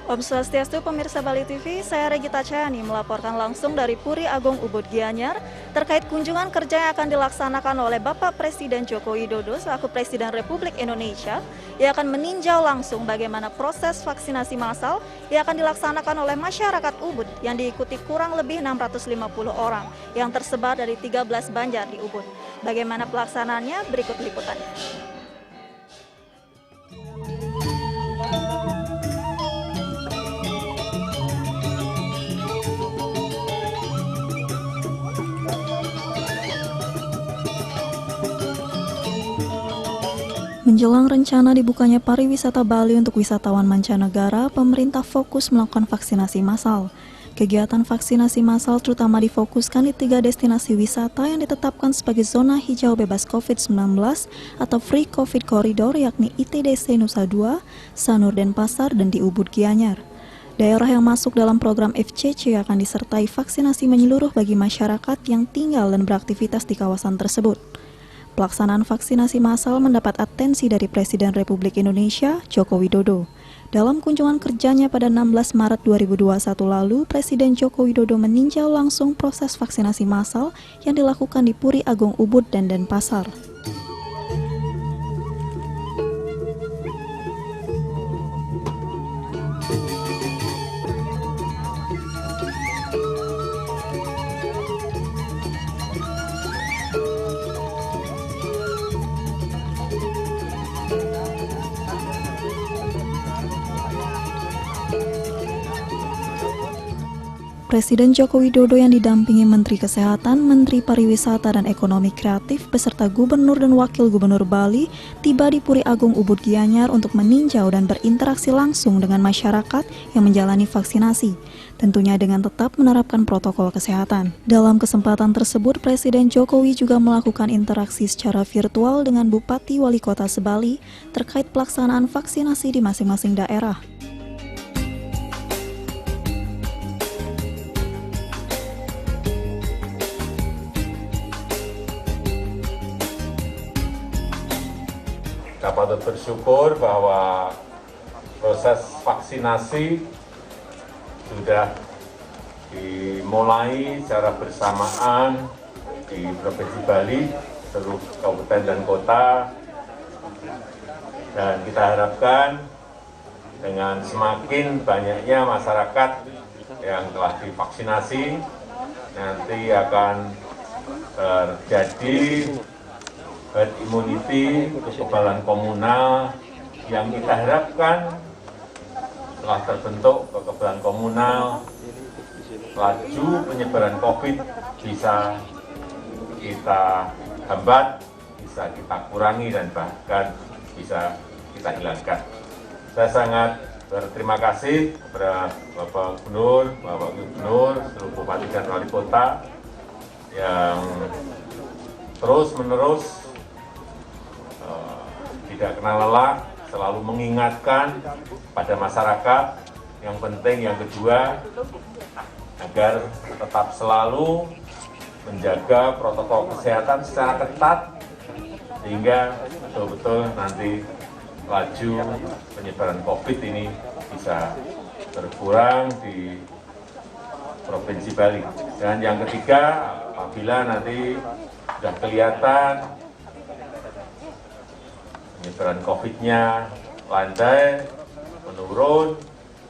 Om Swastiastu, pemirsa Bali TV, saya Regita Cayani melaporkan langsung dari Puri Agung Ubud Gianyar terkait kunjungan kerja yang akan dilaksanakan oleh Bapak Presiden Joko Widodo selaku Presiden Republik Indonesia yang akan meninjau langsung bagaimana proses vaksinasi massal yang akan dilaksanakan oleh masyarakat Ubud yang diikuti kurang lebih 650 orang yang tersebar dari 13 banjar di Ubud. Bagaimana pelaksanaannya? Berikut liputannya. Menjelang rencana dibukanya pariwisata Bali untuk wisatawan mancanegara, pemerintah fokus melakukan vaksinasi massal. Kegiatan vaksinasi massal terutama difokuskan di 3 destinasi wisata yang ditetapkan sebagai zona hijau bebas COVID-19 atau Free COVID Corridor, yakni ITDC Nusa Dua, Sanur Denpasar, dan di Ubud Gianyar. Daerah yang masuk dalam program FCC akan disertai vaksinasi menyeluruh bagi masyarakat yang tinggal dan beraktivitas di kawasan tersebut. Pelaksanaan vaksinasi massal mendapat atensi dari Presiden Republik Indonesia, Joko Widodo. Dalam kunjungan kerjanya pada 16 Maret 2021 lalu, Presiden Joko Widodo meninjau langsung proses vaksinasi massal yang dilakukan di Puri Agung Ubud dan Denpasar. Presiden Joko Widodo yang didampingi Menteri Kesehatan, Menteri Pariwisata dan Ekonomi Kreatif beserta Gubernur dan Wakil Gubernur Bali tiba di Puri Agung Ubud Gianyar untuk meninjau dan berinteraksi langsung dengan masyarakat yang menjalani vaksinasi, tentunya dengan tetap menerapkan protokol kesehatan. Dalam kesempatan tersebut, Presiden Jokowi juga melakukan interaksi secara virtual dengan Bupati Wali Kota Sebali terkait pelaksanaan vaksinasi di masing-masing daerah. Patut bersyukur bahwa proses vaksinasi sudah dimulai secara bersamaan di Provinsi Bali, seluruh kabupaten dan kota, dan kita harapkan dengan semakin banyaknya masyarakat yang telah divaksinasi, nanti akan terjadi herd immunity, kekebalan komunal yang kita harapkan telah terbentuk kekebalan komunal, laju penyebaran COVID bisa kita hambat, bisa kita kurangi dan bahkan bisa kita hilangkan. Saya sangat berterima kasih kepada Bapak Gubernur, Bapak Gubernur, seluruh Bupati dan Wali Kota yang terus-menerus tidak kenal lelah, selalu mengingatkan pada masyarakat. Yang penting yang kedua, agar tetap selalu menjaga protokol kesehatan secara ketat, sehingga betul-betul nanti laju penyebaran COVID ini bisa berkurang di Provinsi Bali. Dan yang ketiga, apabila nanti sudah kelihatan penyebaran COVID-nya landai, menurun,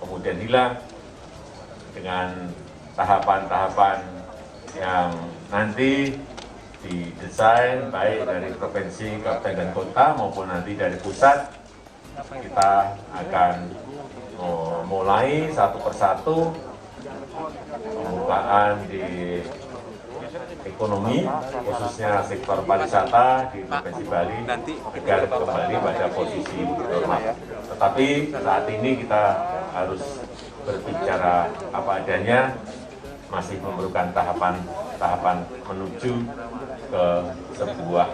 kemudian hilang dengan tahapan-tahapan yang nanti didesain baik dari provinsi, kabupaten, dan kota maupun nanti dari pusat. Kita akan mulai satu persatu pembukaan di ekonomi, khususnya sektor pariwisata di Provinsi Bali, agar kembali pada posisi normal. Tetapi saat ini kita harus berbicara apa adanya, masih memerlukan tahapan menuju ke sebuah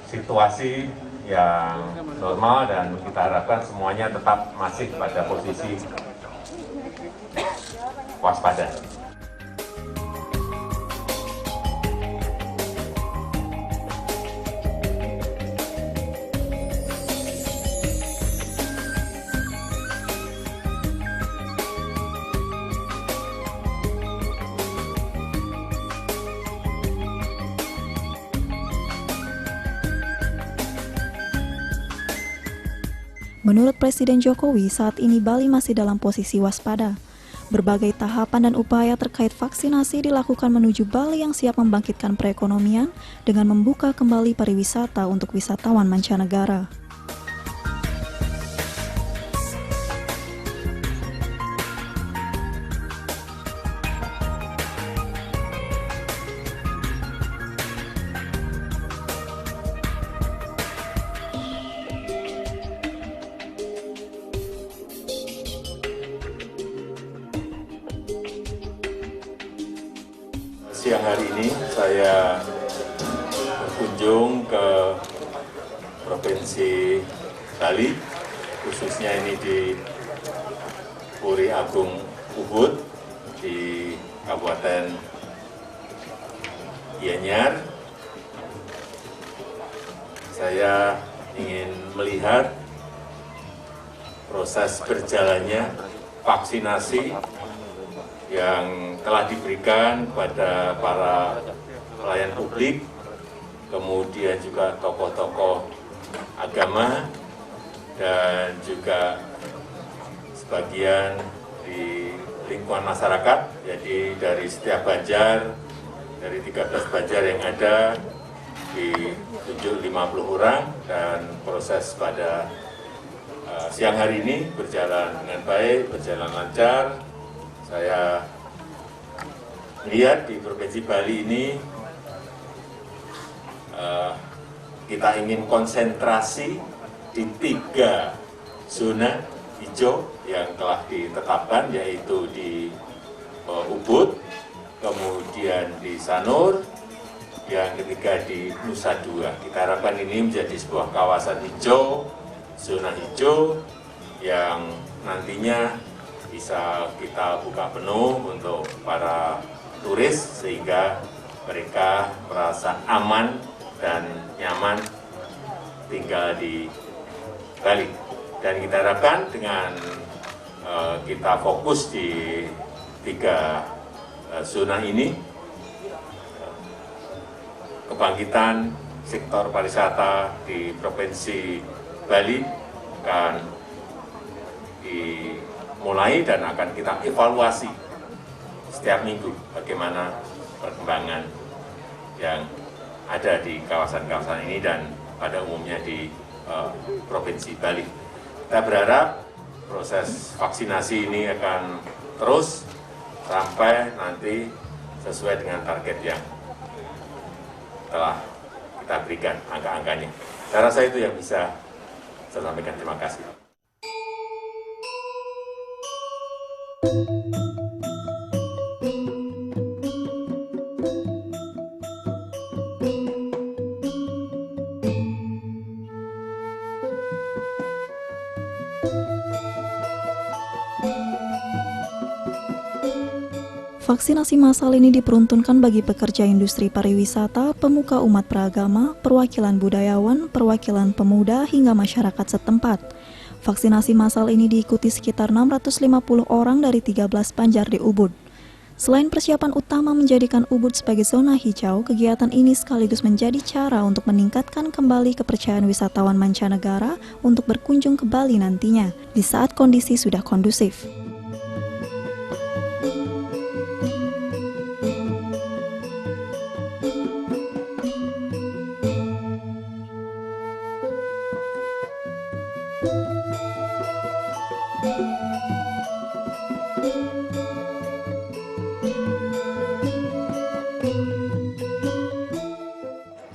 situasi yang normal, dan kita harapkan semuanya tetap masih pada posisi waspada. Menurut Presiden Jokowi, saat ini Bali masih dalam posisi waspada. Berbagai tahapan dan upaya terkait vaksinasi dilakukan menuju Bali yang siap membangkitkan perekonomian dengan membuka kembali pariwisata untuk wisatawan mancanegara. Siang hari ini saya berkunjung ke Provinsi Bali, khususnya ini di Puri Agung Ubud di Kabupaten Gianyar. Saya ingin melihat proses berjalannya vaksinasi yang telah diberikan kepada para pelayan publik, kemudian juga tokoh-tokoh agama, dan juga sebagian di lingkungan masyarakat, jadi dari setiap banjar, dari 13 banjar yang ada, ditunjuk 50 orang, dan proses pada siang hari ini berjalan dengan baik, berjalan lancar. Saya lihat di Provinsi Bali ini kita ingin konsentrasi di 3 zona hijau yang telah ditetapkan, yaitu di Ubud, kemudian di Sanur, yang ketiga di Nusa Dua. Kita harapkan ini menjadi sebuah kawasan hijau, zona hijau yang nantinya bisa kita buka penuh untuk para turis sehingga mereka merasa aman dan nyaman tinggal di Bali. Dan kita harapkan dengan kita fokus di 3 zona ini, kebangkitan sektor pariwisata di Provinsi Bali akan dimulai dan akan kita evaluasi setiap minggu bagaimana perkembangan yang ada di kawasan-kawasan ini dan pada umumnya di Provinsi Bali. Kita berharap proses vaksinasi ini akan terus sampai nanti sesuai dengan target yang telah kita berikan angka-angkanya. Saya rasa itu yang bisa saya sampaikan. Terima kasih. Vaksinasi massal ini diperuntukkan bagi pekerja industri pariwisata, pemuka umat beragama, perwakilan budayawan, perwakilan pemuda, hingga masyarakat setempat. Vaksinasi massal ini diikuti sekitar 650 orang dari 13 banjar di Ubud. Selain persiapan utama menjadikan Ubud sebagai zona hijau, kegiatan ini sekaligus menjadi cara untuk meningkatkan kembali kepercayaan wisatawan mancanegara untuk berkunjung ke Bali nantinya, di saat kondisi sudah kondusif.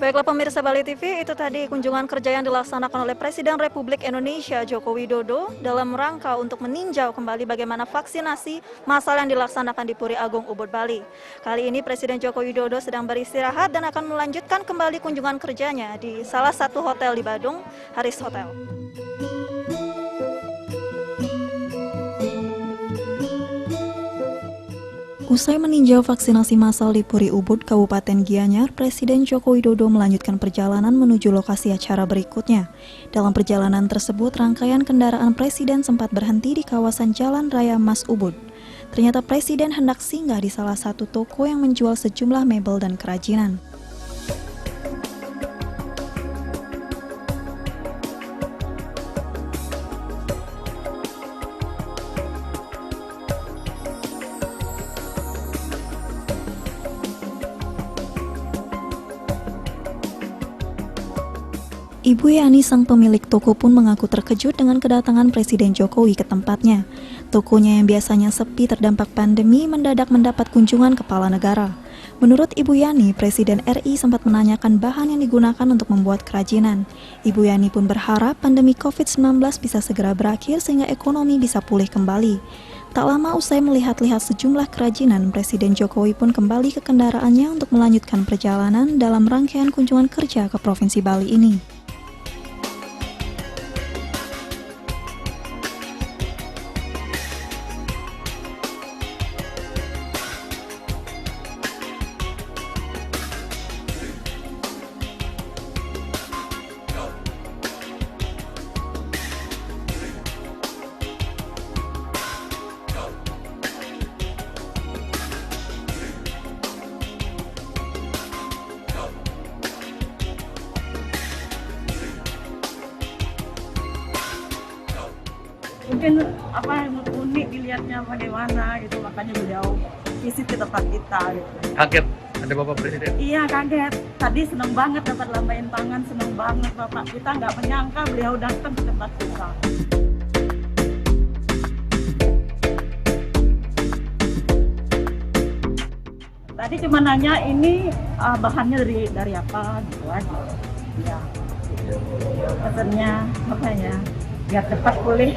Baiklah pemirsa Bali TV, itu tadi kunjungan kerja yang dilaksanakan oleh Presiden Republik Indonesia Joko Widodo dalam rangka untuk meninjau kembali bagaimana vaksinasi massal yang dilaksanakan di Puri Agung Ubud Bali. Kali ini Presiden Joko Widodo sedang beristirahat dan akan melanjutkan kembali kunjungan kerjanya di salah satu hotel di Badung, Haris Hotel. Usai meninjau vaksinasi massal di Puri Ubud, Kabupaten Gianyar, Presiden Joko Widodo melanjutkan perjalanan menuju lokasi acara berikutnya. Dalam perjalanan tersebut, rangkaian kendaraan Presiden sempat berhenti di kawasan Jalan Raya Mas Ubud. Ternyata Presiden hendak singgah di salah satu toko yang menjual sejumlah mebel dan kerajinan. Ibu Yani, sang pemilik toko, pun mengaku terkejut dengan kedatangan Presiden Jokowi ke tempatnya. Tokonya yang biasanya sepi terdampak pandemi mendadak mendapat kunjungan kepala negara. Menurut Ibu Yani, Presiden RI sempat menanyakan bahan yang digunakan untuk membuat kerajinan. Ibu Yani pun berharap pandemi COVID-19 bisa segera berakhir sehingga ekonomi bisa pulih kembali. Tak lama usai melihat-lihat sejumlah kerajinan, Presiden Jokowi pun kembali ke kendaraannya untuk melanjutkan perjalanan dalam rangkaian kunjungan kerja ke Provinsi Bali ini. Mungkin unik dilihatnya bagaimana gitu, makanya beliau visit ke tempat kita gitu. Kaget ada Bapak Presiden? Iya kaget, tadi seneng banget dapat lambaian tangan, seneng banget Bapak, kita nggak menyangka beliau datang ke tempat kita. Tadi cuma nanya ini bahannya dari apa gitu aja. Ya, pesannya makanya biar cepat pulih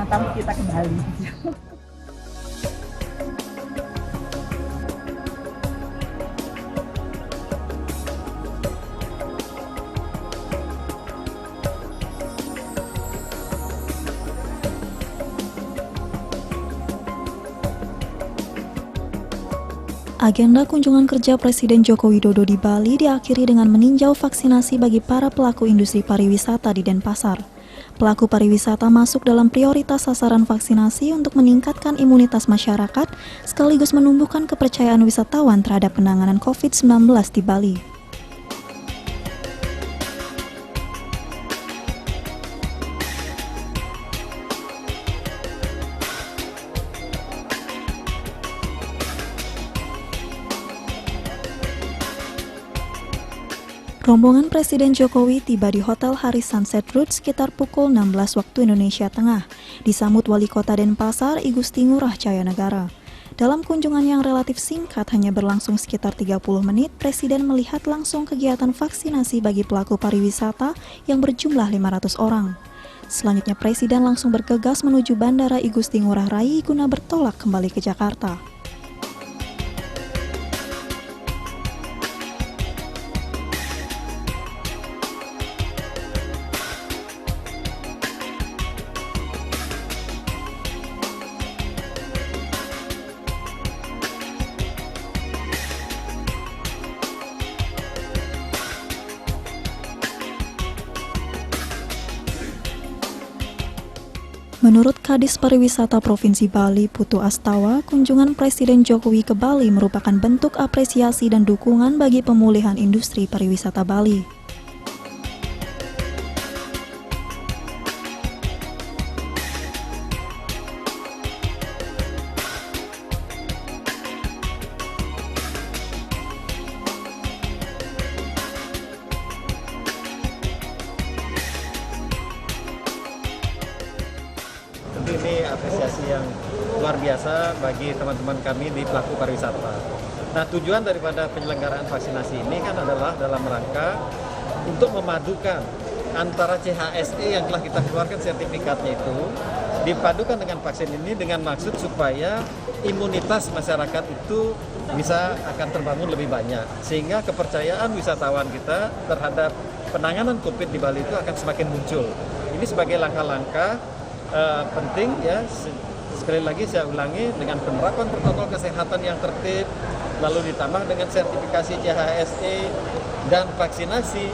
tamu kita kembali. Agenda kunjungan kerja Presiden Joko Widodo di Bali diakhiri dengan meninjau vaksinasi bagi para pelaku industri pariwisata di Denpasar. Pelaku pariwisata masuk dalam prioritas sasaran vaksinasi untuk meningkatkan imunitas masyarakat sekaligus menumbuhkan kepercayaan wisatawan terhadap penanganan COVID-19 di Bali. Rombongan Presiden Jokowi tiba di Hotel Haris Sunset Road sekitar pukul 16 waktu Indonesia Tengah, disambut Wali Kota Denpasar, I Gusti Ngurah Cayanegara. Dalam kunjungan yang relatif singkat, hanya berlangsung sekitar 30 menit, Presiden melihat langsung kegiatan vaksinasi bagi pelaku pariwisata yang berjumlah 500 orang. Selanjutnya, Presiden langsung bergegas menuju Bandara I Gusti Ngurah Rai guna bertolak kembali ke Jakarta. Menurut Kadis Pariwisata Provinsi Bali, Putu Astawa, kunjungan Presiden Jokowi ke Bali merupakan bentuk apresiasi dan dukungan bagi pemulihan industri pariwisata Bali. Ini apresiasi yang luar biasa bagi teman-teman kami di pelaku pariwisata. Nah, tujuan daripada penyelenggaraan vaksinasi ini kan adalah dalam rangka untuk memadukan antara CHSE yang telah kita keluarkan sertifikatnya itu dipadukan dengan vaksin ini dengan maksud supaya imunitas masyarakat itu bisa akan terbangun lebih banyak, sehingga kepercayaan wisatawan kita terhadap penanganan COVID di Bali itu akan semakin muncul. Ini sebagai langkah-langkah penting ya, sekali lagi saya ulangi, dengan penerapan protokol kesehatan yang tertib, lalu ditambah dengan sertifikasi CHSE dan vaksinasi.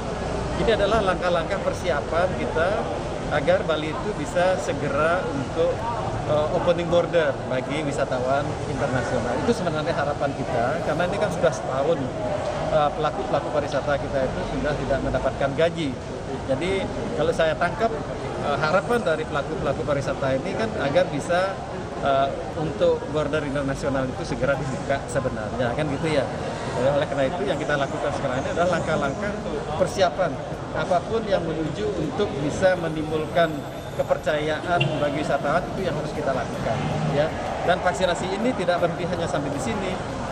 Ini adalah langkah-langkah persiapan kita agar Bali itu bisa segera untuk opening border bagi wisatawan internasional. Itu sebenarnya harapan kita, karena ini kan sudah setahun pelaku-pelaku pariwisata kita itu sudah tidak mendapatkan gaji. Jadi kalau saya tangkap, harapan dari pelaku-pelaku pariwisata ini kan agar bisa untuk border internasional itu segera dibuka sebenarnya, kan gitu ya. Oleh karena itu yang kita lakukan sekarang ini adalah langkah-langkah persiapan apapun yang menuju untuk bisa menimbulkan kepercayaan bagi wisatawan, itu yang harus kita lakukan, ya. Dan vaksinasi ini tidak berhenti hanya sampai di sini.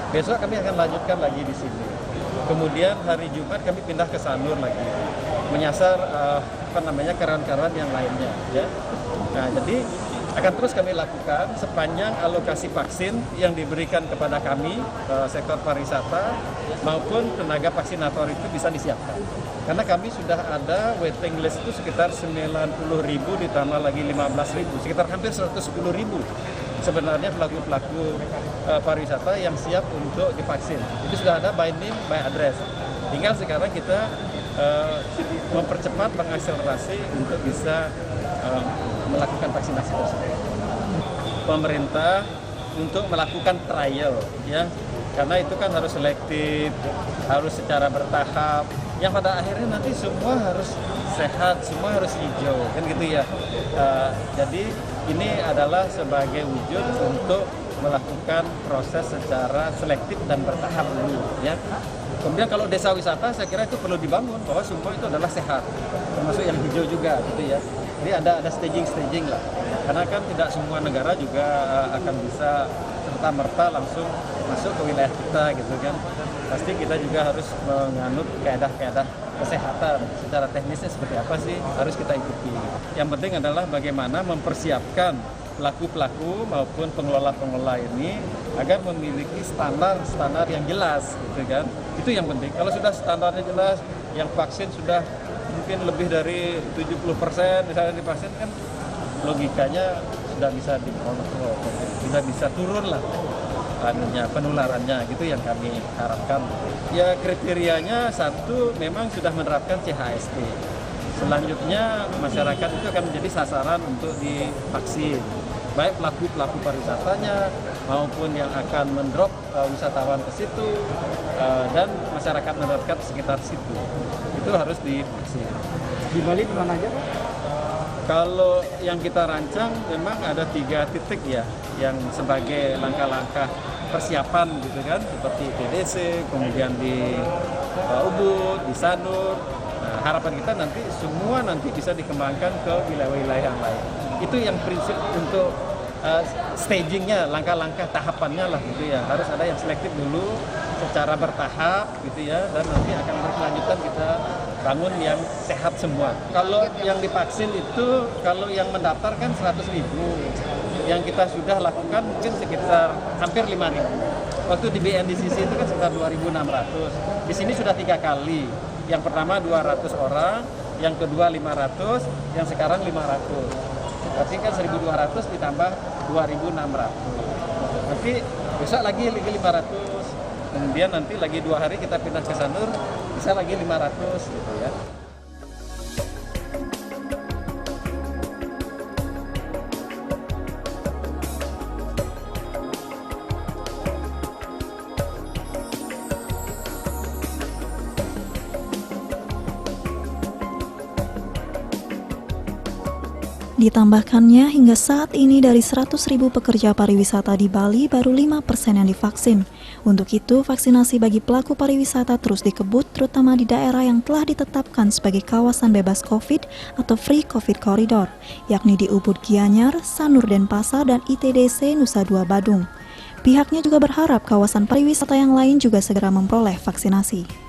Besok kami akan lanjutkan lagi di sini. Kemudian hari Jumat kami pindah ke Sanur lagi, menyasar kawan-kawan yang lainnya, ya. Nah, jadi akan terus kami lakukan sepanjang alokasi vaksin yang diberikan kepada kami, sektor pariwisata maupun tenaga vaksinator itu bisa disiapkan. Karena kami sudah ada waiting list itu sekitar 90.000 ditambah lagi 15.000, sekitar hampir 110.000 sebenarnya pelaku-pelaku pariwisata yang siap untuk divaksin. Itu sudah ada by name, by address. Tinggal sekarang kita mempercepat, mengakselerasi untuk bisa melakukan vaksinasi tersebut. Pemerintah untuk melakukan trial, ya, karena itu kan harus selektif, harus secara bertahap. Yang pada akhirnya nanti semua harus sehat, semua harus hijau, kan gitu ya. Jadi ini adalah sebagai wujud untuk melakukan proses secara selektif dan bertahap dulu, ya. Kemudian kalau desa wisata saya kira itu perlu dibangun bahwa semua itu adalah sehat, termasuk yang hijau juga, gitu ya. Jadi ada staging lah, karena kan tidak semua negara juga akan bisa serta-merta langsung masuk ke wilayah kita, gitu kan. Pasti kita juga harus menganut kaedah-kaedah kesehatan, secara teknisnya seperti apa sih harus kita ikuti. Yang penting adalah bagaimana mempersiapkan pelaku-pelaku maupun pengelola-pengelola ini agar memiliki standar yang jelas, gitu kan. Itu yang penting. Kalau sudah standarnya jelas, yang vaksin sudah mungkin lebih dari 70% misalnya divaksin, kan logikanya sudah bisa dikontrol, sudah bisa turun lah penularannya, gitu yang kami harapkan. Ya kriterianya satu memang sudah menerapkan CHST. Selanjutnya masyarakat itu akan menjadi sasaran untuk divaksin, baik pelaku pariwisatanya maupun yang akan mendrop wisatawan ke situ, dan masyarakat menerapkan sekitar situ. Itu harus divaksin. Di Bali di mana aja, Pak? Kalau yang kita rancang memang ada 3 titik ya, yang sebagai langkah-langkah persiapan, gitu kan, seperti TDC, kemudian di Ubud, di Sanur. Nah, harapan kita nanti semua bisa dikembangkan ke wilayah-wilayah yang lain. Itu yang prinsip untuk stagingnya, langkah-langkah tahapannya lah, gitu ya. Harus ada yang selektif dulu, secara bertahap, gitu ya, dan nanti akan berkelanjutan kita bangun yang sehat semua. Kalau yang divaksin itu, kalau yang mendaftar kan 100.000, yang kita sudah lakukan mungkin sekitar hampir 5.000. Waktu di BNDCC itu kan sekitar 2.600. Di sini sudah 3 kali. Yang pertama 200 orang, yang kedua 500, yang sekarang 500. Berarti kan 1.200 ditambah 2.600. Nanti besok lagi 500. Kemudian nanti lagi 2 hari kita pindah ke Sanur, bisa lagi 500, gitu ya. Ditambahkannya, hingga saat ini dari 100.000 pekerja pariwisata di Bali, baru 5% yang divaksin. Untuk itu, vaksinasi bagi pelaku pariwisata terus dikebut, terutama di daerah yang telah ditetapkan sebagai kawasan bebas COVID atau Free COVID Corridor, yakni di Ubud Gianyar, Sanur Denpasar, dan ITDC Nusa Dua Badung. Pihaknya juga berharap kawasan pariwisata yang lain juga segera memperoleh vaksinasi.